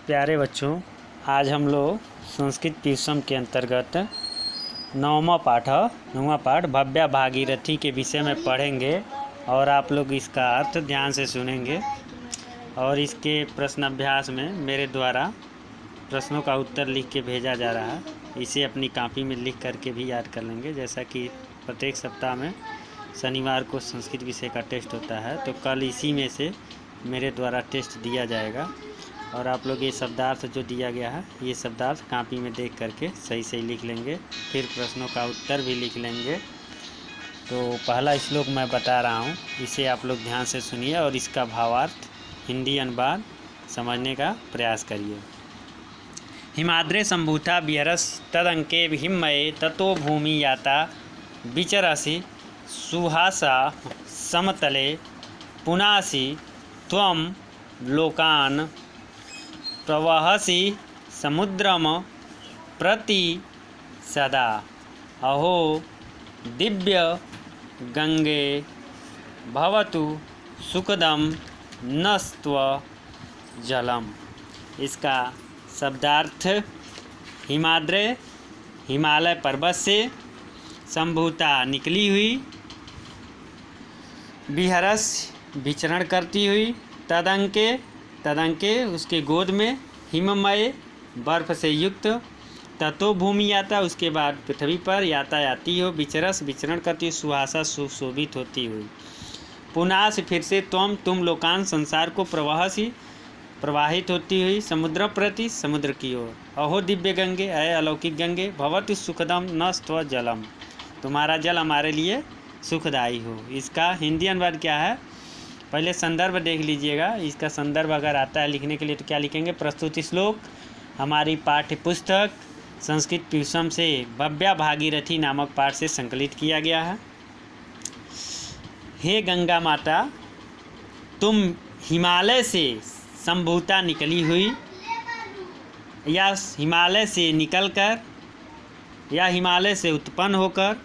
प्यारे बच्चों, आज हम लोग संस्कृत पीयूषम के अंतर्गत नौवां पाठ भव्या भागीरथी के विषय में पढ़ेंगे और आप लोग इसका अर्थ ध्यान से सुनेंगे। और इसके प्रश्न अभ्यास में मेरे द्वारा प्रश्नों का उत्तर लिख के भेजा जा रहा है। इसे अपनी कॉपी में लिख करके भी याद कर लेंगे। जैसा कि प्रत्येक सप्ताह में शनिवार को संस्कृत विषय का टेस्ट होता है, तो कल इसी में से मेरे द्वारा टेस्ट दिया जाएगा। और आप लोग ये शब्दार्थ जो दिया गया है, ये शब्दार्थ कॉपी में देख करके सही सही लिख लेंगे, फिर प्रश्नों का उत्तर भी लिख लेंगे। तो पहला श्लोक मैं बता रहा हूँ, इसे आप लोग ध्यान से सुनिए और इसका भावार्थ हिंदी अनुवाद समझने का प्रयास करिए। हिमाद्रे संभूता विहरस तदंके हिममये ततो भूमि याता विचरसि सुहासा समतले पुनासि त्वं लोकान् प्रवहसि समुद्रम प्रति सदा। अहो दिव्य गंगे भवतु सुखदम नस्त्व जलम। इसका शब्दार्थ हिमाद्रे हिमालय पर्वत से, संभूता निकली हुई, विहरस विचरण करती हुई, तदंके उसके गोद में, हिममय बर्फ से युक्त, ततो भूमि याता उसके बाद पृथ्वी पर, याता आती हो, विचरस विचरण करती, सुहासा सुशोभित होती हुई, पुनास फिर से, तुम लोकान संसार को, प्रवाहसी प्रवाहित होती हुई, समुद्र प्रति समुद्र की ओर। अहो दिव्य गंगे, अय अलौकिक गंगे, भवतु सुखदम न स्त्व जलम, तुम्हारा जल हमारे लिए सुखदायी हो। इसका हिंदी अनुवाद क्या है, पहले संदर्भ देख लीजिएगा। इसका संदर्भ अगर आता है लिखने के लिए तो क्या लिखेंगे, प्रस्तुत श्लोक हमारी पाठ्य पुस्तक संस्कृत पीयूषम से भव्या भागीरथी नामक पाठ से संकलित किया गया है। हे गंगा माता, तुम हिमालय से संभूता निकली हुई, या हिमालय से निकलकर, या हिमालय से उत्पन्न होकर,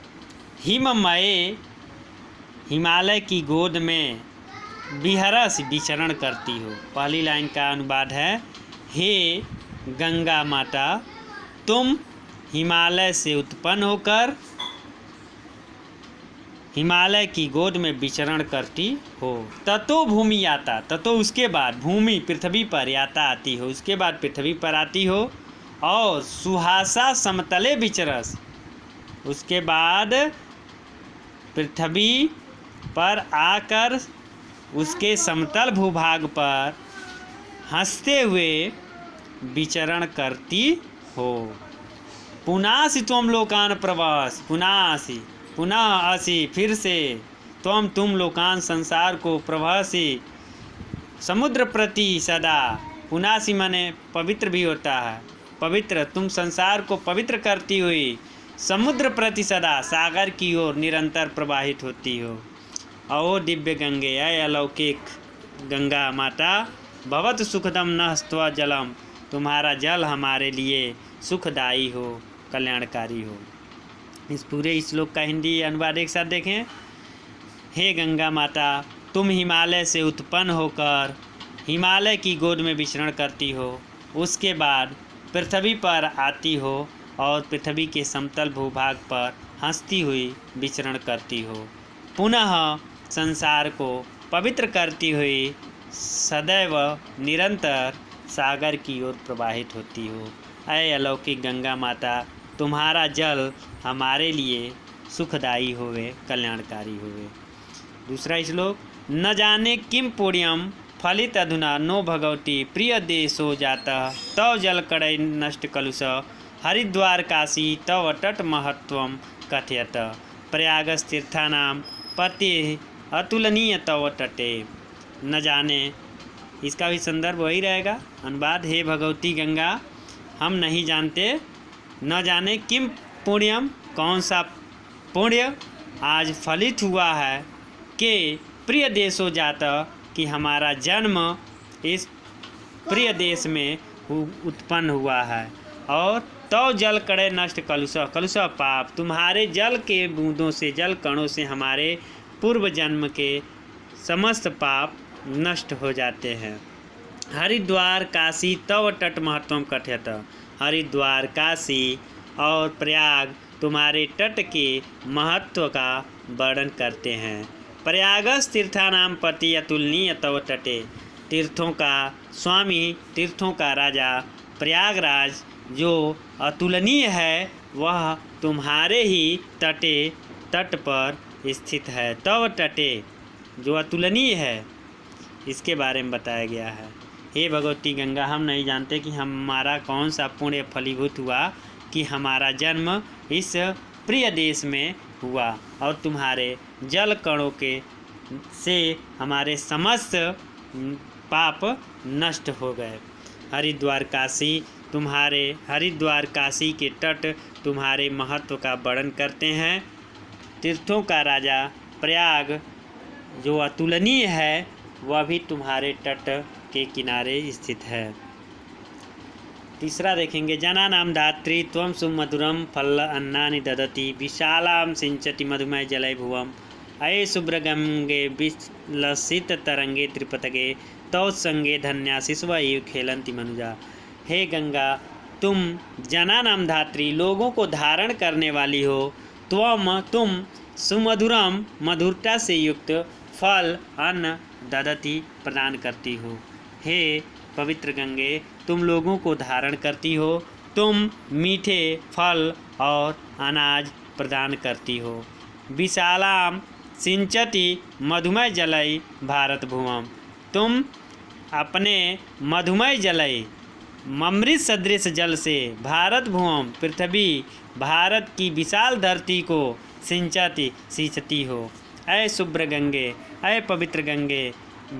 हिममय हिमालय की गोद में विहरस विचरण करती हो। पहली लाइन का अनुवाद है, हे गंगा माता, तुम हिमालय से उत्पन्न होकर हिमालय की गोद में विचरण करती हो। ततो भूमि याता, ततो उसके बाद, भूमि पृथ्वी पर, याता आती हो उसके बाद पृथ्वी पर आती हो, और सुहासा समतले विचरस उसके बाद पृथ्वी पर आकर उसके समतल भूभाग पर हंसते हुए विचरण करती हो। पुनासि त्वं लोकान प्रवास, पुनासि पुनः आसी फिर से, तुम लोकान संसार को, प्रवासी समुद्र प्रति सदा, पुनासि माने पवित्र भी होता है, पवित्र, तुम संसार को पवित्र करती हुई समुद्र प्रति सदा, सागर की ओर निरंतर प्रवाहित होती हो। अहो दिव्य गंगे, अय अलौकिक गंगा माता, भवत सुखदम न स्त्व जलम, तुम्हारा जल हमारे लिए सुखदायी हो, कल्याणकारी हो। इस पूरे श्लोक का हिंदी अनुवाद एक साथ देखें। हे गंगा माता, तुम हिमालय से उत्पन्न होकर हिमालय की गोद में विचरण करती हो, उसके बाद पृथ्वी पर आती हो और पृथ्वी के समतल भूभाग पर हंसती हुई विचरण करती हो। पुनः संसार को पवित्र करती हुई सदैव निरंतर सागर की ओर प्रवाहित होती हो। अय अलौकिक गंगा माता, तुम्हारा जल हमारे लिए सुखदायी होवे, कल्याणकारी होवे। दूसरा श्लोक, न जाने किम पुण्यम फलित अधुना नो भगवती प्रिय देशो जाता तव जल कड़य नष्ट कलुष हरिद्वार काशी तव तट महत्वम कथयत प्रयागस्तीर्थानां पते अतुलनीय तव तटे। न जाने, इसका भी संदर्भ वही रहेगा, अनुवाद, हे भगवती गंगा, हम नहीं जानते, न जाने किम पुण्यम, कौन सा पुण्य आज फलित हुआ है, कि प्रिय देशो जाता, कि हमारा जन्म इस प्रिय देश में उत्पन्न हुआ है, और तव जल कड़े नष्ट कलुष, कलुष पाप, तुम्हारे जल के बूंदों से, जल कणों से हमारे पूर्व जन्म के समस्त पाप नष्ट हो जाते हैं। हरिद्वार काशी तव तट महत्वम कथयत। हरिद्वार काशी और प्रयाग तुम्हारे तट के महत्व का वर्णन करते हैं। प्रयागस तीर्थानाम पति अतुलनीय तव तटे। तीर्थों का स्वामी, तीर्थों का राजा प्रयागराज जो अतुलनीय है वह तुम्हारे ही तट पर स्थित है। तव तटे जो अतुलनीय है इसके बारे में बताया गया है। हे भगवती गंगा, हम नहीं जानते कि हमारा कौन सा पुण्य फलीभूत हुआ कि हमारा जन्म इस प्रिय देश में हुआ और तुम्हारे जल कणों के से हमारे समस्त पाप नष्ट हो गए। हरिद्वार काशी के तट तुम्हारे महत्व का वर्णन करते हैं। तीर्थों का राजा प्रयाग जो अतुलनीय है वह भी तुम्हारे तट के किनारे स्थित है। तीसरा देखेंगे, जनानाम धात्री त्वं सुमधुरम फल अन्नानि ददति विशालाम सिंचति मधुमय जलय भुवम अये शुभ्रगंगे विलसित तरंगे त्रिपतगे तौत्संगे धन्या शिशव एव खेलंती मनुजा। हे गंगा, तुम जनानाम धात्री लोगों को धारण करने वाली हो। तुम सुमधुरम मधुरता से युक्त फल अन्न ददति प्रदान करती हो। हे पवित्र गंगे, तुम लोगों को धारण करती हो। तुम मीठे फल और अनाज प्रदान करती हो। विशालाम सिंचति मधुमय जलय भारत भुवम। तुम अपने मधुमय जलय अमृत सदृश जल से भारत भुवम पृथ्वी भारत की विशाल धरती को सींचती हो। अय शुभ्र गंगे, अय पवित्र गंगे,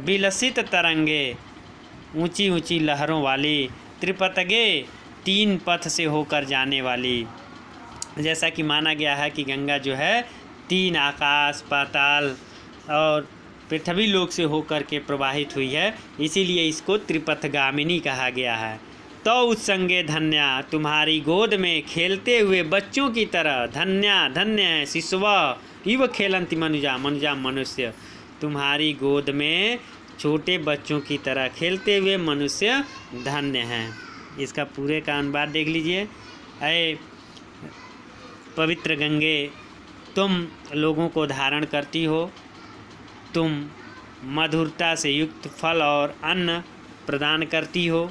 विलसित तरंगे ऊंची ऊंची लहरों वाली, त्रिपतगे 3 पथ से होकर जाने वाली। जैसा कि माना गया है कि गंगा जो है 3 आकाश, पाताल और पृथ्वी लोक से होकर के प्रवाहित हुई है, इसीलिए इसको त्रिपथगामिनी कहा गया है। तो उत्संगे धन्या, तुम्हारी गोद में खेलते हुए बच्चों की तरह, धन्या धन्य है शिशुवा इव खेलंती मनुजा मनुष्य, तुम्हारी गोद में छोटे बच्चों की तरह खेलते हुए मनुष्य धन्य हैं। इसका पूरे का अनुवाद देख लीजिए। अय पवित्र गंगे, तुम लोगों को धारण करती हो। तुम मधुरता से युक्त फल और अन्न प्रदान करती हो।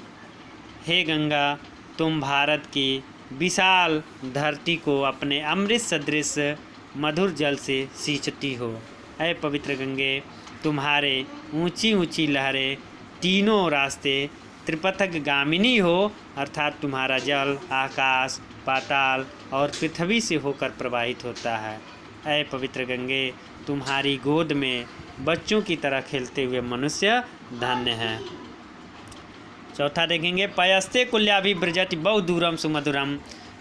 हे गंगा, तुम भारत की विशाल धरती को अपने अमृत सदृश मधुर जल से सींचती हो। ऐ पवित्र गंगे, तुम्हारे ऊंची ऊंची लहरें तीनों रास्ते त्रिपथगामिनी हो, अर्थात तुम्हारा जल आकाश, पाताल और पृथ्वी से होकर प्रवाहित होता है। ऐ पवित्र गंगे, तुम्हारी गोद में बच्चों की तरह खेलते हुए मनुष्य धन्य हैं। चौथा देखेंगे, पयस्ते कुल्याभिव्रजति बहुदूरम सुमधुरम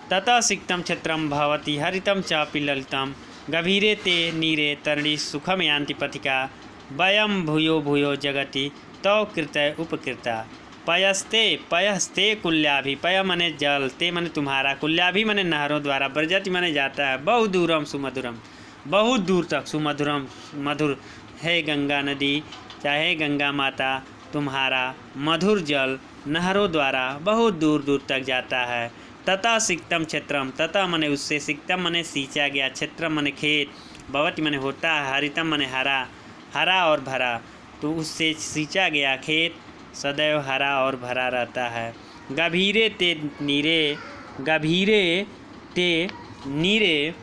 ततः सिक्तम क्षेत्रम भवति हरितम च पिललितम गभीरे ते नीरे तरणी सुखम यान्ति पथिका वयम भूयो भूयो जगति तव कृतय उपकृता। पयस्ते कुल्याभि, पय मने जल, ते मने तुम्हारा, कुल्याभि मने नहरों द्वारा, ब्रजति मने जाता है, बहुदूरम सुमधुरम बहुत दूर तक, सुमधुरम मधुर। है गंगा नदी, चाहे गंगा माता, तुम्हारा मधुर जल नहरों द्वारा बहुत दूर दूर तक जाता है। तथा सिक्तम क्षेत्रम, तथा मने उससे, सिक्तम मने सींचा गया, क्षेत्रम मने खेत, भवति मने होता है, हरितम मने हरा, हरा और भरा, तो उससे सींचा गया खेत सदैव हरा और भरा रहता है। गभीरे ते नीरे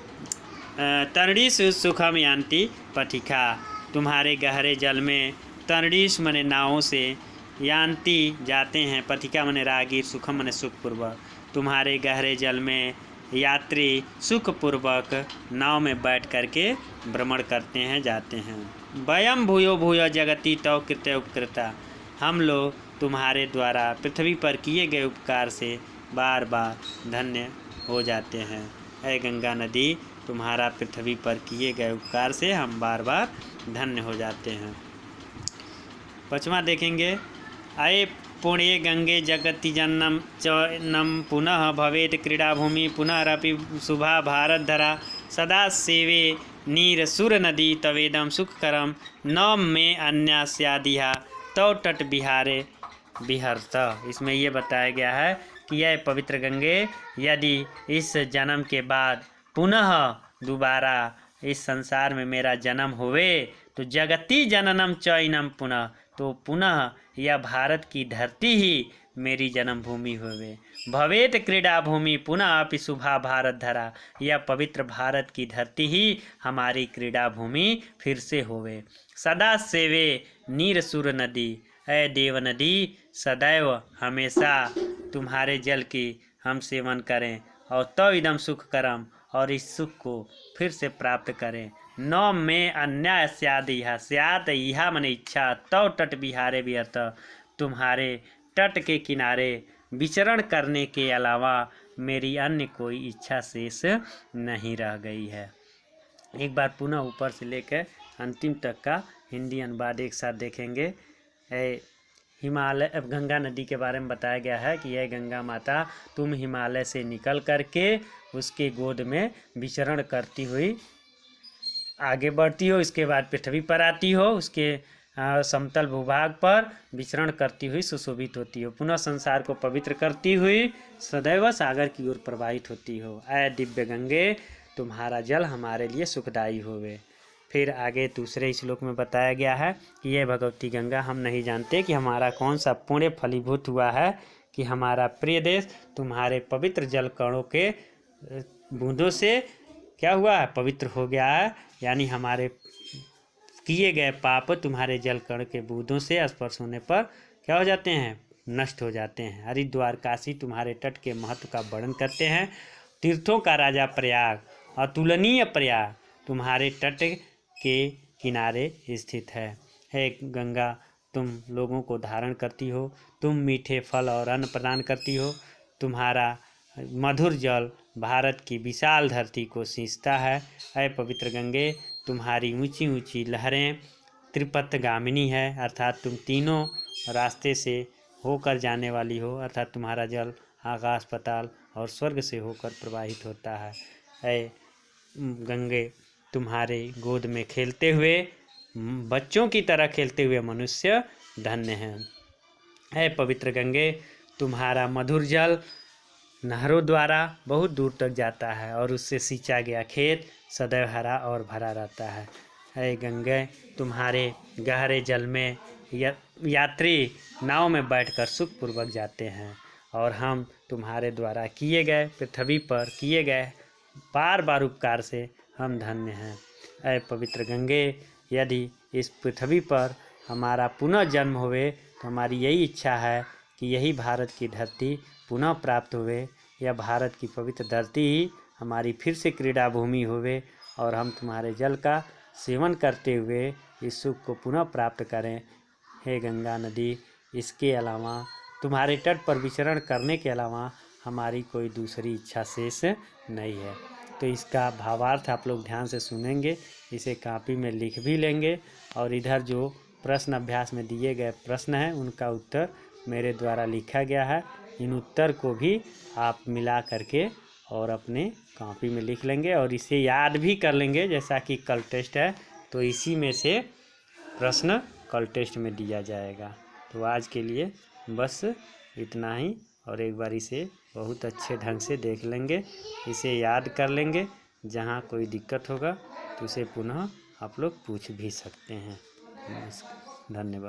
तरणीस सुखम यान्ति पथिका, तुम्हारे गहरे जल में तरणीस मने नावों से यान्ति जाते हैं, पथिका मने रागीर, सुखम मने सुखपूर्वक, तुम्हारे गहरे जल में यात्री सुखपूर्वक नाव में बैठ करके भ्रमण करते हैं, जाते हैं। वयम भूयो भूयो जगति तव कृत्य उपकृता, हम लोग तुम्हारे द्वारा पृथ्वी पर किए गए उपकार से बार बार धन्य हो जाते हैं। ऐ गंगा नदी, तुम्हारा पृथ्वी पर किए गए उपकार से हम बार बार धन्य हो जाते हैं। पाँचवां देखेंगे, अये पुण्ये गंगे जगति जन्नम च नम पुनः भवेत क्रीड़ा भूमि पुनरपि शुभा भारत धरा सदा सेवे नीर सुर नदी तवेदम सुखकरम न में अन्यास्यादिहा तव तट बिहारे विहरत। इसमें ये बताया गया है कि यह पवित्र गंगे यदि इस जन्म के बाद पुनः दोबारा इस संसार में मेरा जन्म हुए तो जगति जननम चैनम पुनः, तो पुनः यह भारत की धरती ही मेरी जन्मभूमि होवे। भवेत क्रीड़ा भूमि पुनः अपि शुभा भारत धरा, यह पवित्र भारत की धरती ही हमारी क्रीड़ा भूमि फिर से होवे। सदा सेवे नीर सुर नदी, ऐ देव नदी सदैव हमेशा तुम्हारे जल की हम सेवन करें और तो इदम सुख करम, और इस सुख को फिर से प्राप्त करें। न में अन्याय स्याद यह स्याद यह मन इच्छा तो तट बिहारे व्यर्थ, तुम्हारे तट के किनारे विचरण करने के अलावा मेरी अन्य कोई इच्छा शेष नहीं रह गई है। एक बार पुनः ऊपर से लेकर अंतिम तक का हिंदी अनुवाद एक साथ देखेंगे। हिमालय गंगा नदी के बारे में बताया गया है कि यह गंगा माता तुम हिमालय से निकल करके उसके गोद में विचरण करती हुई आगे बढ़ती हो, इसके बाद पृथ्वी पर आती हो, उसके समतल भूभाग पर विचरण करती हुई सुशोभित होती हो, पुनः संसार को पवित्र करती हुई सदैव सागर की ओर प्रवाहित होती हो। ऐ दिव्य गंगे तुम्हारा जल हमारे लिए सुखदायी होवे। फिर आगे दूसरे श्लोक में बताया गया है कि यह भगवती गंगा हम नहीं जानते कि हमारा कौन सा पुण्य फलीभूत हुआ है कि हमारा प्रिय देश तुम्हारे पवित्र जल कणों के बूंदों से क्या हुआ है, पवित्र हो गया है। यानी हमारे किए गए पाप तुम्हारे जल कण के बूंदों से स्पर्श होने पर क्या हो जाते हैं, नष्ट हो जाते हैं। हरिद्वार काशी तुम्हारे तट के महत्व का वर्णन करते हैं। तीर्थों का राजा प्रयाग, अतुलनीय प्रयाग तुम्हारे तट के किनारे स्थित है। हे गंगा तुम लोगों को धारण करती हो, तुम मीठे फल और अन्न प्रदान करती हो, तुम्हारा मधुर जल भारत की विशाल धरती को सींचता है। ऐ पवित्र गंगे तुम्हारी ऊंची ऊंची लहरें त्रिपथगामिनी है, अर्थात तुम तीनों रास्ते से होकर जाने वाली हो, अर्थात तुम्हारा जल आकाश पाताल और स्वर्ग से होकर प्रवाहित होता है। ऐ गंगे तुम्हारे गोद में खेलते हुए बच्चों की तरह खेलते हुए मनुष्य धन्य हैं। ऐ पवित्र गंगे तुम्हारा मधुर जल नहरों द्वारा बहुत दूर तक जाता है और उससे सींचा गया खेत सदैव हरा और भरा रहता है। ऐ गंगे तुम्हारे गहरे जल में यात्री नाव में बैठकर सुखपूर्वक जाते हैं और हम तुम्हारे द्वारा किए गए पृथ्वी पर किए गए बार बार उपकार से हम धन्य हैं। ऐ पवित्र गंगे यदि इस पृथ्वी पर हमारा पुनः जन्म हुए तो हमारी यही इच्छा है कि यही भारत की धरती पुनः प्राप्त हुए, यह भारत की पवित्र धरती ही हमारी फिर से क्रीड़ा भूमि होवे और हम तुम्हारे जल का सेवन करते हुए इस सुख को पुनः प्राप्त करें। हे गंगा नदी, इसके अलावा तुम्हारे तट पर विचरण करने के अलावा हमारी कोई दूसरी इच्छा शेष नहीं है। तो इसका भावार्थ आप लोग ध्यान से सुनेंगे, इसे कॉपी में लिख भी लेंगे और इधर जो प्रश्न अभ्यास में दिए गए प्रश्न हैं उनका उत्तर मेरे द्वारा लिखा गया है। इन उत्तर को भी आप मिला करके और अपने कॉपी में लिख लेंगे और इसे याद भी कर लेंगे। जैसा कि कल टेस्ट है तो इसी में से प्रश्न कल टेस्ट में दिया जाएगा। तो आज के लिए बस इतना ही, और एक बार इसे बहुत अच्छे ढंग से देख लेंगे, इसे याद कर लेंगे। जहाँ कोई दिक्कत होगा तो उसे पुनः आप लोग पूछ भी सकते हैं। धन्यवाद।